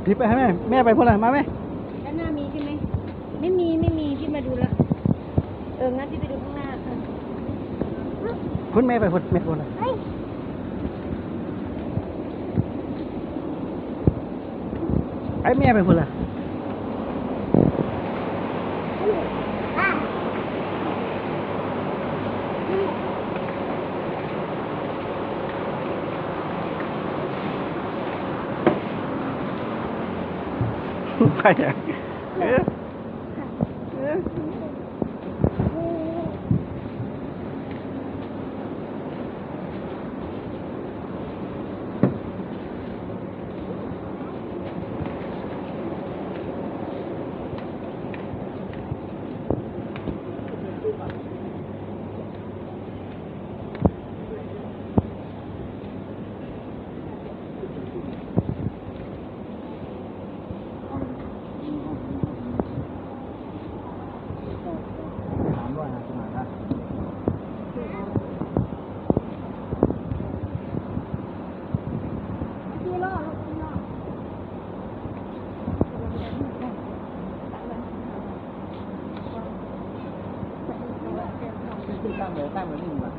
พี่ไปให้แม่แม่ไปพูดอะไรมาไหมด้านหน้ามีใช่ไหมไม่มีพี่มาดูแล้วงั้นพี่ไปดูข้างหน้าค่ะพูดแม่ไปพูดแม่พูดอะไรไอ้แม่ไปพูดอะไรใครอ่ะตั้งเลยนิ่งมา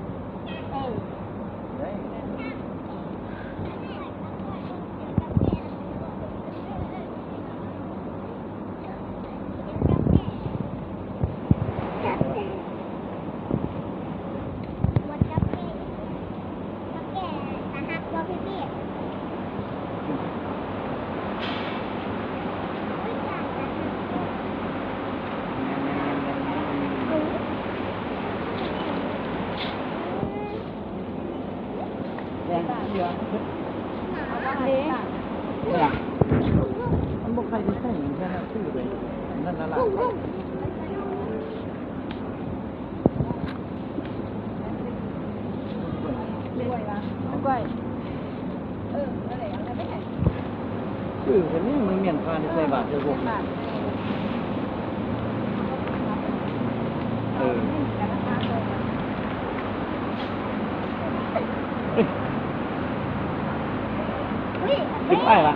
มันบอกใครที่ใช่อย่างแค่นั้นชื่อเลยนั่นนั่นแหละชื่อคนนี้มันเมียนพานใส่บาทเจอพวกติดป้ายละ